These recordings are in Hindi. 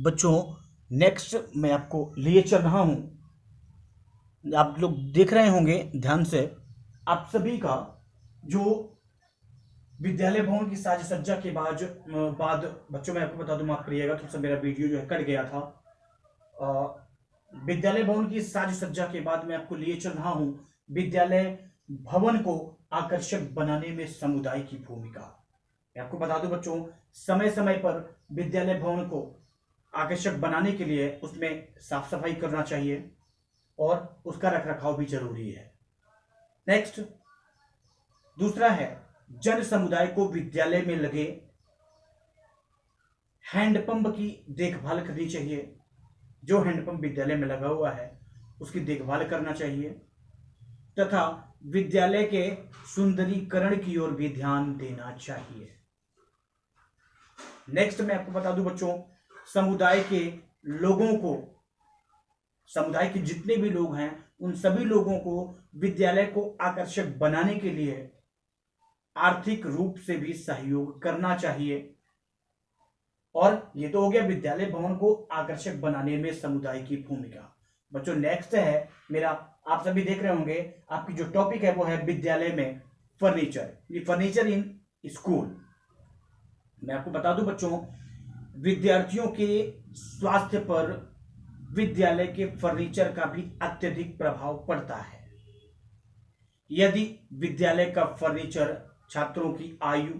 बच्चों, नेक्स्ट मैं आपको लिए चल रहा हूं। आप लोग देख रहे होंगे ध्यान से। आप सभी का जो विद्यालय भवन की साज सज्जा के बाद बच्चों, मैं आपको बता दूं, माफ करिएगा, थोड़ा सा मेरा वीडियो जो है कट गया था। विद्यालय भवन की साज सज्जा के बाद मैं आपको लिए चल रहा हूं विद्यालय भवन को आकर्षक बनाने में समुदाय की भूमिका। मैं आपको बता दूं बच्चों, समय समय पर विद्यालय भवन को आकर्षक बनाने के लिए उसमें साफ सफाई करना चाहिए और उसका रखरखाव भी जरूरी है। नेक्स्ट, दूसरा है जन समुदाय को विद्यालय में लगे हैंडपंप की देखभाल करनी चाहिए। जो हैंडपंप विद्यालय में लगा हुआ है उसकी देखभाल करना चाहिए तथा विद्यालय के सुंदरीकरण की ओर भी ध्यान देना चाहिए। नेक्स्ट मैं आपको बता दूं बच्चों, समुदाय के लोगों को, समुदाय के जितने भी लोग हैं उन सभी लोगों को विद्यालय को आकर्षक बनाने के लिए आर्थिक रूप से भी सहयोग करना चाहिए। और ये तो हो गया विद्यालय भवन को आकर्षक बनाने में समुदाय की भूमिका। बच्चों, नेक्स्ट है मेरा, आप सभी देख रहे होंगे, आपकी जो टॉपिक है वो है विद्यालय में फर्नीचर, ये फर्नीचर इन स्कूल। मैं आपको बता दूं बच्चों, विद्यार्थियों के स्वास्थ्य पर विद्यालय के फर्नीचर का भी अत्यधिक प्रभाव पड़ता है। यदि विद्यालय का फर्नीचर छात्रों की आयु,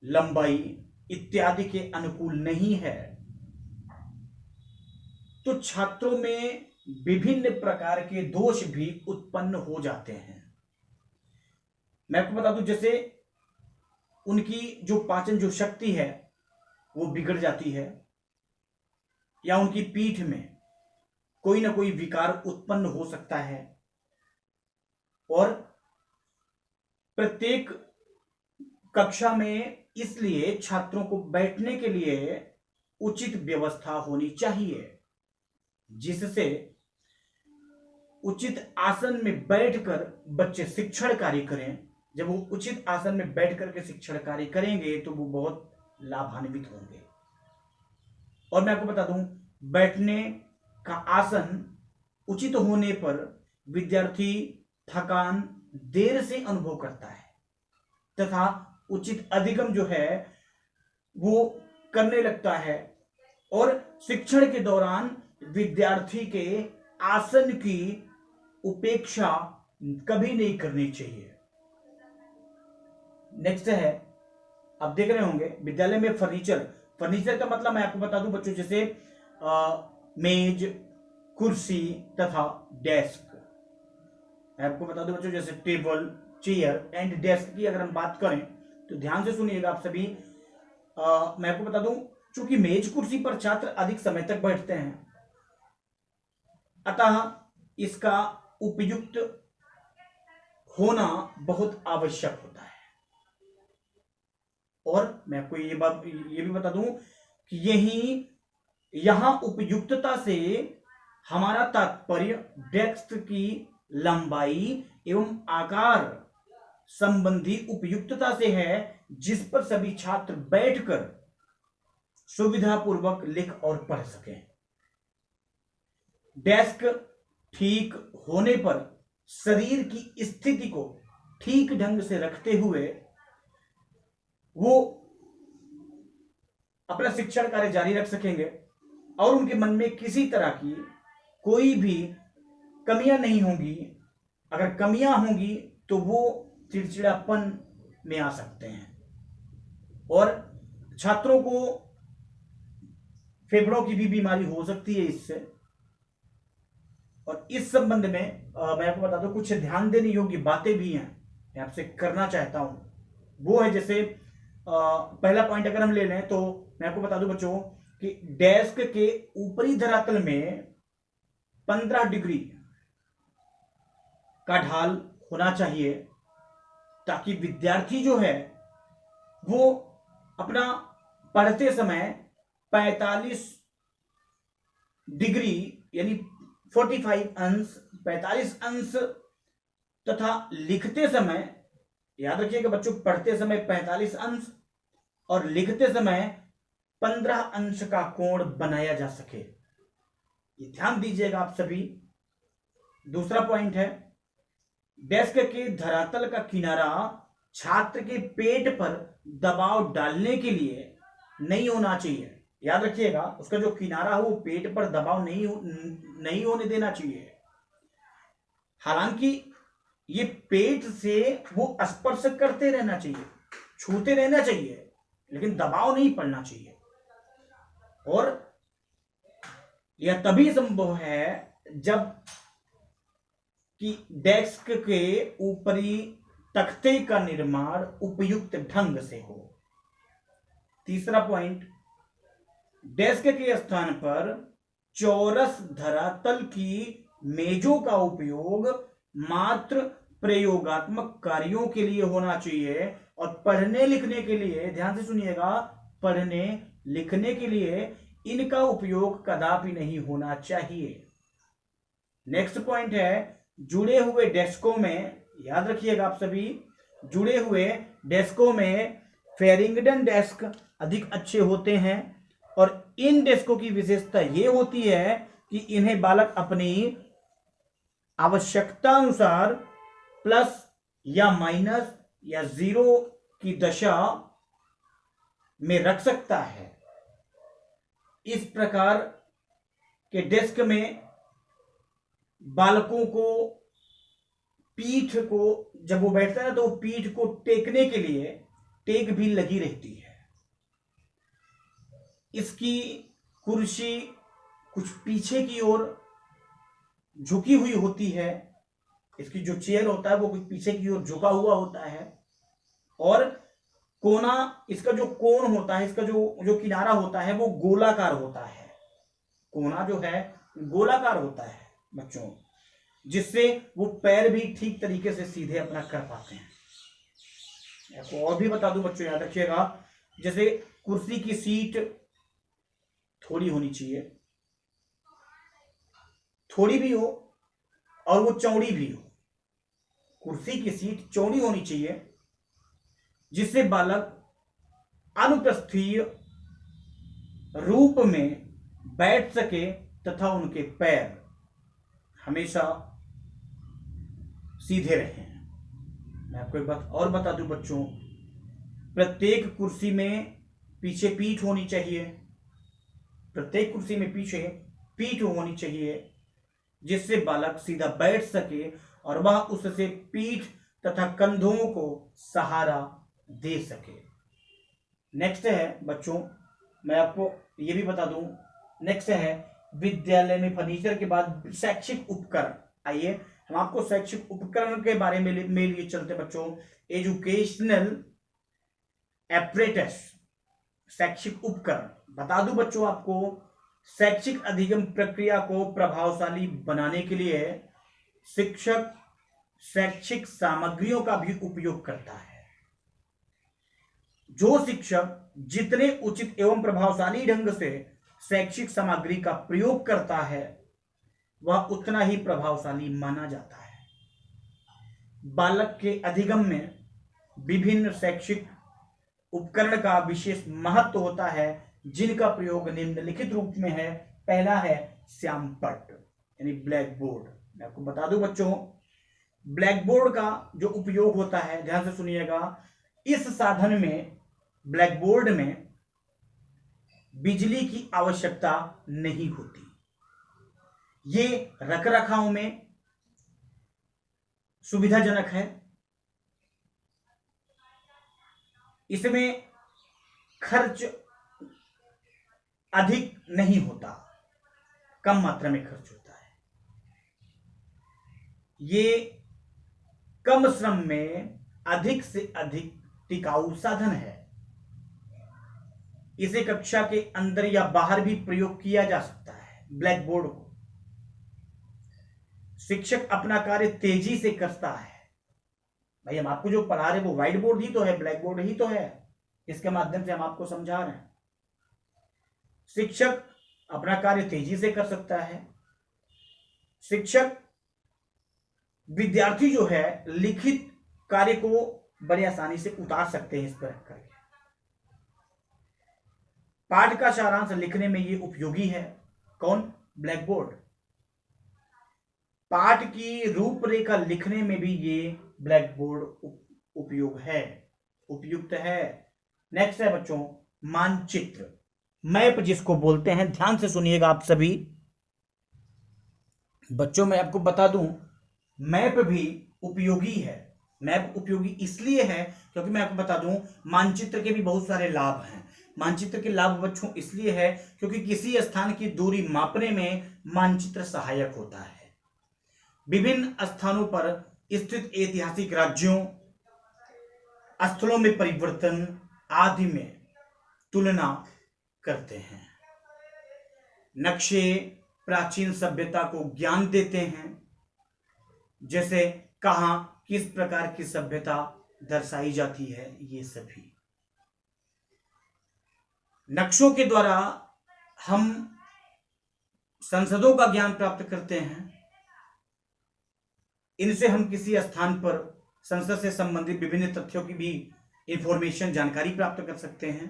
लंबाई इत्यादि के अनुकूल नहीं है तो छात्रों में विभिन्न प्रकार के दोष भी उत्पन्न हो जाते हैं। मैं आपको बता दूं, जैसे उनकी जो पाचन जो शक्ति है वो बिगड़ जाती है, या उनकी पीठ में कोई ना कोई विकार उत्पन्न हो सकता है। और प्रत्येक कक्षा में इसलिए छात्रों को बैठने के लिए उचित व्यवस्था होनी चाहिए, जिससे उचित आसन में बैठकर बच्चे शिक्षण कार्य करें। जब वो उचित आसन में बैठ करके शिक्षण कार्य करेंगे तो वो बहुत लाभान्वित होंगे। और मैं आपको बता दूं, बैठने का आसन उचित होने पर विद्यार्थी थकान देर से अनुभव करता है तथा उचित अधिगम जो है वो करने लगता है। और शिक्षण के दौरान विद्यार्थी के आसन की उपेक्षा कभी नहीं करनी चाहिए। नेक्स्ट है, आप देख रहे होंगे विद्यालय में फर्नीचर। फर्नीचर का मतलब मैं आपको बता दूं बच्चों, जैसे मेज, कुर्सी तथा डेस्क। मैं आपको बता दूं बच्चों, जैसे टेबल, चेयर एंड डेस्क की अगर हम बात करें तो ध्यान से सुनिएगा आप सभी। मैं आपको बता दूं, चूंकि मेज कुर्सी पर छात्र अधिक समय तक बैठते हैं, अतः इसका उपयुक्त होना बहुत आवश्यक होता है। और मैं आपको ये भी बता दूं कि यहां उपयुक्तता से हमारा तात्पर्य डेस्क की लंबाई एवं आकार संबंधी उपयुक्तता से है, जिस पर सभी छात्र बैठकर सुविधापूर्वक लिख और पढ़ सकें। डेस्क ठीक होने पर शरीर की स्थिति को ठीक ढंग से रखते हुए वो अपना शिक्षण कार्य जारी रख सकेंगे और उनके मन में किसी तरह की कोई भी कमियां नहीं होंगी। अगर कमियां होंगी तो वो चिड़चिड़ापन में आ सकते हैं और छात्रों को फेफड़ों की भी बीमारी हो सकती है इससे। और इस संबंध में मैं आपको बता दूं, कुछ ध्यान देने योग्य बातें भी हैं, मैं आपसे करना चाहता हूं। वो है जैसे पहला पॉइंट अगर हम ले लें तो मैं आपको बता दूं बच्चों कि डेस्क के ऊपरी धरातल में 15 डिग्री का ढाल होना चाहिए, ताकि विद्यार्थी जो है वो अपना पढ़ते समय 45 डिग्री यानी 45 अंश तथा लिखते समय, याद रखिएगा बच्चों, पढ़ते समय 45 अंश और लिखते समय 15 अंश का कोण बनाया जा सके। ये ध्यान दीजिएगा आप सभी। दूसरा पॉइंट है, डेस्क के धरातल का किनारा छात्र के पेट पर दबाव डालने के लिए नहीं होना चाहिए। याद रखिएगा, उसका जो किनारा हो वो पेट पर दबाव नहीं होने देना चाहिए। हालांकि ये पेट से वो स्पर्श करते रहना चाहिए, छूते रहना चाहिए, लेकिन दबाव नहीं पड़ना चाहिए। और यह तभी संभव है जब कि डेस्क के ऊपरी तख्ते का निर्माण उपयुक्त ढंग से हो। तीसरा पॉइंट, डेस्क के स्थान पर चौरस धरातल की मेजों का उपयोग मात्र प्रयोगात्मक कार्यों के लिए होना चाहिए और पढ़ने लिखने के लिए, ध्यान से सुनिएगा, पढ़ने लिखने के लिए इनका उपयोग कदापि नहीं होना चाहिए। नेक्स्ट पॉइंट है, जुड़े हुए डेस्कों में, याद रखिएगा आप सभी, जुड़े हुए डेस्कों में फेरिंगटन डेस्क अधिक अच्छे होते हैं और इन डेस्कों की विशेषता यह होती है कि इन्हें बालक अपनी आवश्यकता अनुसार प्लस या माइनस या 0 की दशा में रख सकता है। इस प्रकार के डेस्क में बालकों को पीठ को, जब वो बैठता है ना, तो पीठ को टेकने के लिए टेक भी लगी रहती है। इसकी कुर्सी कुछ पीछे की ओर झुकी हुई होती है। इसकी जो चेयर होता है वो कुछ पीछे की ओर झुका हुआ होता है और कोना, इसका जो कोण होता है, इसका जो किनारा होता है वो गोलाकार होता है। कोना जो है गोलाकार होता है बच्चों, जिससे वो पैर भी ठीक तरीके से सीधे अपना कर पाते हैं। आपको और भी बता दूं बच्चों, याद रखिएगा, जैसे कुर्सी की सीट थोड़ी होनी चाहिए, थोड़ी भी हो और वो चौड़ी भी हो। कुर्सी की सीट चौड़ी होनी चाहिए जिससे बालक अनुप्रस्थीय रूप में बैठ सके तथा उनके पैर हमेशा सीधे रहें। मैं आपको एक बात और बता दूं बच्चों, प्रत्येक कुर्सी में पीछे पीठ होनी चाहिए, प्रत्येक कुर्सी में पीछे पीठ होनी चाहिए जिससे बालक सीधा बैठ सके और वह उससे पीठ तथा कंधों को सहारा दे सके। नेक्स्ट है बच्चों, मैं आपको ये भी बता दूं, नेक्स्ट है विद्यालय में फर्नीचर के बाद शैक्षिक उपकरण। आइए हम आपको शैक्षिक उपकरण के बारे में लिए चलते बच्चों। एजुकेशनल एपरेटस, शैक्षिक उपकरण। बता दूं बच्चों आपको, शैक्षिक अधिगम प्रक्रिया को प्रभावशाली बनाने के लिए शिक्षक शैक्षिक सामग्रियों का भी उपयोग करता है। जो शिक्षक जितने उचित एवं प्रभावशाली ढंग से शैक्षिक सामग्री का प्रयोग करता है वह उतना ही प्रभावशाली माना जाता है। बालक के अधिगम में विभिन्न शैक्षिक उपकरण का विशेष महत्व होता है जिनका प्रयोग निम्नलिखित रूप में है। पहला है श्यामपट्ट यानी ब्लैक बोर्ड। मैं आपको बता दूं बच्चों, ब्लैक बोर्ड का जो उपयोग होता है, ध्यान से सुनिएगा, इस साधन में, ब्लैक बोर्ड में बिजली की आवश्यकता नहीं होती। ये रख रखाव में सुविधाजनक है। इसमें खर्च अधिक नहीं होता, कम मात्रा में खर्च होता है। ये कम श्रम में अधिक से अधिक टिकाऊ साधन है। इसे कक्षा के अंदर या बाहर भी प्रयोग किया जा सकता है। ब्लैक बोर्ड को शिक्षक अपना कार्य तेजी से करता है। भाई हम आपको जो पढ़ा रहे वो व्हाइट बोर्ड ही तो है, ब्लैक बोर्ड ही तो है, इसके माध्यम से हम आपको समझा रहे हैं। शिक्षक अपना कार्य तेजी से कर सकता है। शिक्षक, विद्यार्थी जो है लिखित कार्य को बड़ी आसानी से उतार सकते हैं इस पर करके। पाठ का सारांश लिखने में ये उपयोगी है। कौन? Black board. पाठ की रूपरेखा लिखने में भी ये ब्लैक बोर्ड उपयुक्त है। नेक्स्ट है बच्चों मानचित्र, मैप जिसको बोलते हैं। ध्यान से सुनिएगा आप सभी बच्चों, मैं आपको बता दूं मैप भी उपयोगी है। मैप उपयोगी इसलिए है क्योंकि मैं आपको बता दूं मानचित्र के भी बहुत सारे लाभ हैं। मानचित्र के लाभ बच्चों इसलिए है क्योंकि किसी स्थान की दूरी मापने में मानचित्र सहायक होता है। विभिन्न स्थानों पर स्थित ऐतिहासिक राज्यों, स्थलों में परिवर्तन आदि में तुलना करते हैं। नक्शे प्राचीन सभ्यता को ज्ञान देते हैं, जैसे कहां किस प्रकार की सभ्यता दर्शाई जाती है। ये सभी नक्शों के द्वारा हम संसदों का ज्ञान प्राप्त करते हैं। इनसे हम किसी स्थान पर संसद से संबंधित विभिन्न तथ्यों की भी इंफॉर्मेशन, जानकारी प्राप्त कर सकते हैं।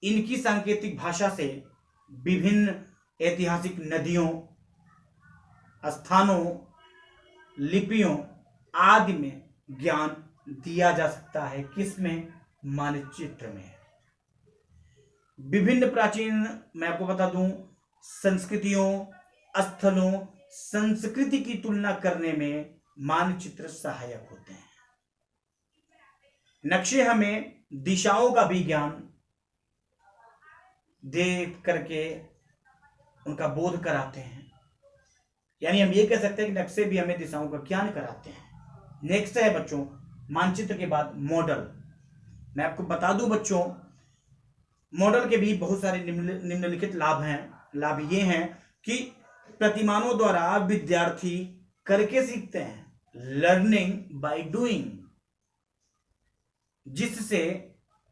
इनकी सांकेतिक भाषा से विभिन्न ऐतिहासिक नदियों, स्थानों, लिपियों आदि में ज्ञान दिया जा सकता है। किसमें? मानचित्र में। विभिन्न प्राचीन, मैं आपको बता दूं, संस्कृतियों, स्थलों, संस्कृति की तुलना करने में मानचित्र सहायक होते हैं। नक्शे हमें दिशाओं का भी ज्ञान दे करके उनका बोध कराते हैं। यानी हम ये कह सकते हैं कि नक्शे भी हमें दिशाओं का ज्ञान कराते हैं। नेक्स्ट है बच्चों मानचित्र के बाद मॉडल। मैं आपको बता दूं बच्चों, मॉडल के भी बहुत सारे निम्नलिखित लाभ हैं। लाभ ये हैं कि प्रतिमानों द्वारा विद्यार्थी करके सीखते हैं, लर्निंग बाय डूइंग, जिससे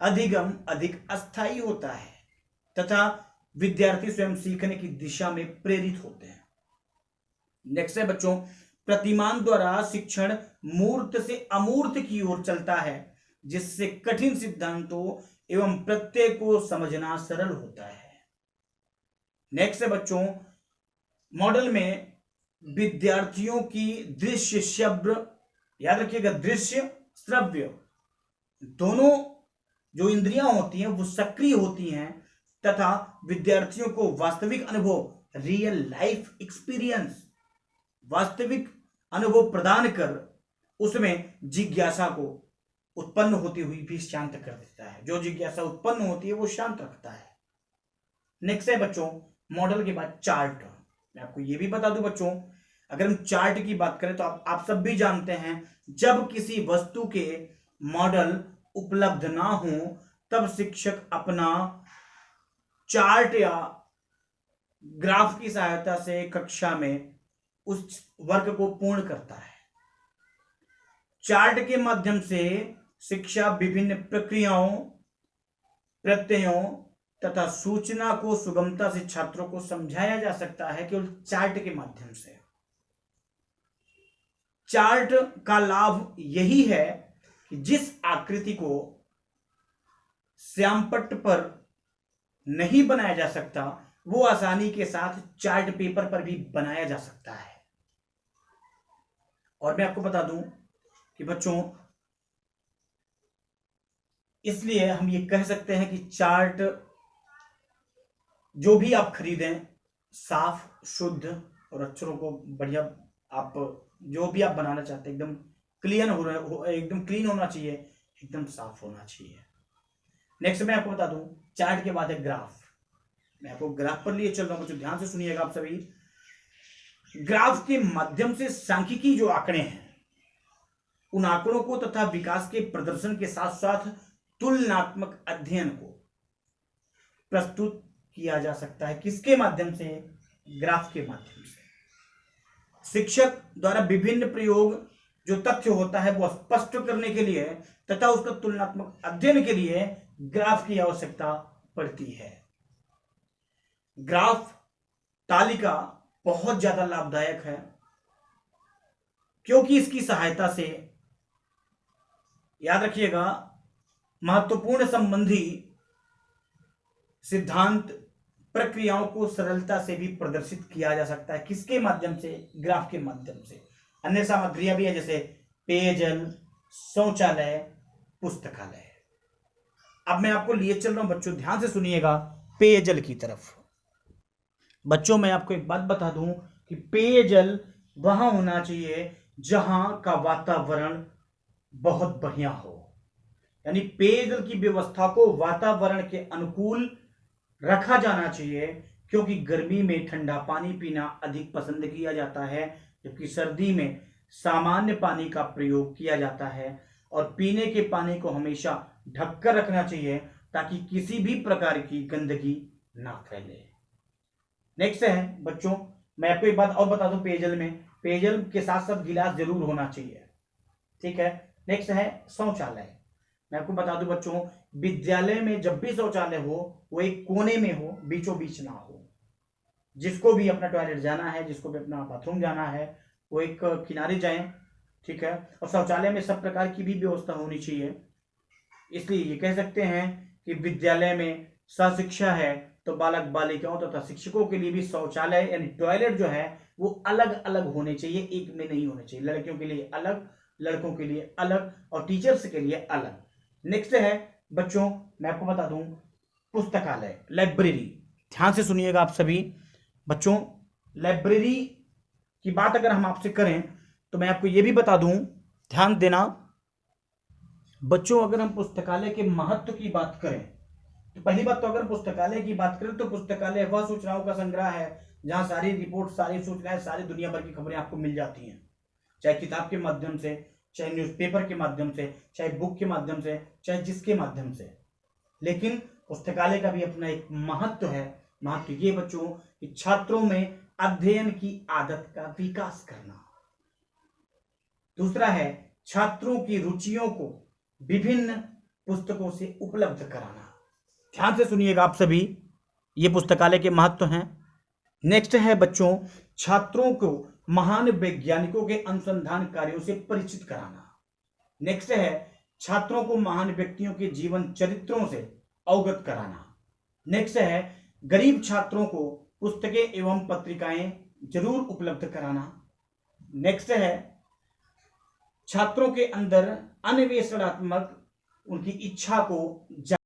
अधिगम अधिक अस्थायी होता है तथा विद्यार्थी स्वयं सीखने की दिशा में प्रेरित होते हैं। नेक्स्ट है बच्चों प्रतिमान द्वारा शिक्षण मूर्त से अमूर्त की ओर चलता है, जिससे कठिन सिद्धांतों एवं प्रत्यय को समझना सरल होता है। नेक्स्ट है बच्चों मॉडल में विद्यार्थियों की दृश्य श्रव्य, याद रखिएगा दृश्य श्रव्य दोनों जो इंद्रियां होती हैं वो सक्रिय होती हैं तथा विद्यार्थियों को वास्तविक अनुभव, रियल लाइफ एक्सपीरियंस, वास्तविक अनुभव प्रदान कर उसमें जिज्ञासा को उत्पन्न होती हुई भी शांत कर देता है। जो जिज्ञासा उत्पन्न होती है वो शांत रखता है। नेक्स्ट है बच्चों मॉडल के बाद चार्ट। मैं आपको ये भी बता दूं बच्चों, अगर हम चार्ट की बात करें तो आप सब भी जानते हैं, जब किसी वस्तु के मॉडल उपलब्ध ना हो तब शिक्षक अपना चार्ट या ग्राफ की सहायता से कक्षा में उस वर्ग को पूर्ण करता है। चार्ट के माध्यम से शिक्षा विभिन्न प्रक्रियाओं, प्रत्ययों तथा सूचना को सुगमता से छात्रों को समझाया जा सकता है केवल चार्ट के माध्यम से। चार्ट का लाभ यही है कि जिस आकृति को श्यामपट्ट पर नहीं बनाया जा सकता वो आसानी के साथ चार्ट पेपर पर भी बनाया जा सकता है। और मैं आपको बता दूं कि बच्चों इसलिए हम ये कह सकते हैं कि चार्ट जो भी आप खरीदें साफ, शुद्ध और अक्षरों को बढ़िया, आप जो भी आप बनाना चाहते हैं एकदम क्लीन एकदम क्लीन होना चाहिए, एकदम साफ होना चाहिए। नेक्स्ट मैं आपको बता दूं चार्ट के बाद है ग्राफ। मैं आपको ग्राफ पर लिए चल रहा हूं बच्चों, ध्यान से सुनिएगा आप सभी। ग्राफ के माध्यम से सांख्यिकी जो आंकड़े हैं उन आंकड़ों को तथा विकास के प्रदर्शन के साथ साथ तुलनात्मक अध्ययन को प्रस्तुत किया जा सकता है। किसके माध्यम से? ग्राफ के माध्यम से। शिक्षक द्वारा विभिन्न प्रयोग जो तथ्य होता है वो स्पष्ट करने के लिए तथा उसका तुलनात्मक अध्ययन के लिए ग्राफ की आवश्यकता पड़ती है। ग्राफ तालिका बहुत ज्यादा लाभदायक है क्योंकि इसकी सहायता से, याद रखिएगा, महत्वपूर्ण संबंधी सिद्धांत, प्रक्रियाओं को सरलता से भी प्रदर्शित किया जा सकता है। किसके माध्यम से? ग्राफ के माध्यम से। अन्य सामग्रियां भी है जैसे पेयजल, शौचालय, पुस्तकालय। अब मैं आपको लिए चल रहा हूं बच्चों, ध्यान से सुनिएगा पेयजल की तरफ। बच्चों मैं आपको एक बात बता दूं कि पेयजल वहां होना चाहिए जहां का वातावरण बहुत बढ़िया हो, यानी पेयजल की व्यवस्था को वातावरण के अनुकूल रखा जाना चाहिए, क्योंकि गर्मी में ठंडा पानी पीना अधिक पसंद किया जाता है, जबकि सर्दी में सामान्य पानी का प्रयोग किया जाता है। और पीने के पानी को हमेशा ढककर रखना चाहिए ताकि किसी भी प्रकार की गंदगी ना फैले। नेक्स्ट है बच्चों, मैं आपको एक बात और बता दूं, पेयजल के साथ साथ गिलास जरूर होना चाहिए, ठीक है। नेक्स्ट है शौचालय। मैं आपको बता दूं बच्चों, विद्यालय में जब भी शौचालय हो वो एक कोने में हो, बीचों बीच ना हो। जिसको भी अपना टॉयलेट जाना है, जिसको भी अपना बाथरूम जाना है, वो एक किनारे जाएं, ठीक है। और शौचालय में सब प्रकार की भी व्यवस्था होनी चाहिए। इसलिए ये कह सकते हैं कि विद्यालय में सहशिक्षा है तो बालक बालिकाओं तथा शिक्षकों के लिए भी शौचालय यानी टॉयलेट जो है वो अलग अलग होने चाहिए, एक में नहीं होने चाहिए। लड़कियों के लिए अलग, लड़कों के लिए अलग और टीचर्स के लिए अलग। नेक्स्ट है बच्चों, मैं आपको बता दूं पुस्तकालय, लाइब्रेरी। ध्यान से सुनिएगा आप सभी बच्चों, लाइब्रेरी की बात अगर हम आपसे करें तो मैं आपको यह भी बता दूं, ध्यान देना बच्चों, अगर हम पुस्तकालय के महत्व की बात करें तो पहली बात तो अगर पुस्तकालय की बात करें तो पुस्तकालय वह सूचनाओं का संग्रह है जहां सारी रिपोर्ट, सारी सूचनाएं, सारी दुनिया भर की खबरें आपको मिल जाती हैं, चाहे किताब के माध्यम से, चाहे न्यूज़पेपर के माध्यम से, चाहे बुक के माध्यम से, चाहे जिसके माध्यम से। लेकिन पुस्तकालय का भी अपना एक महत्व है। महत्व ये बच्चों कि छात्रों में अध्ययन की आदत का विकास करना। दूसरा है छात्रों की रुचियों को विभिन्न पुस्तकों से उपलब्ध कराना। ध्यान से सुनिएगा आप सभी, ये पुस्तकालय के महत्व हैं। नेक्स्ट है बच्चों, छात्रों को महान वैज्ञानिकों के अनुसंधान कार्यों से परिचित कराना। नेक्स्ट है छात्रों को महान व्यक्तियों के जीवन चरित्रों से अवगत कराना। नेक्स्ट है गरीब छात्रों को पुस्तकें एवं पत्रिकाएं जरूर उपलब्ध कराना। नेक्स्ट है छात्रों के अंदर अन्वेषणात्मक उनकी इच्छा को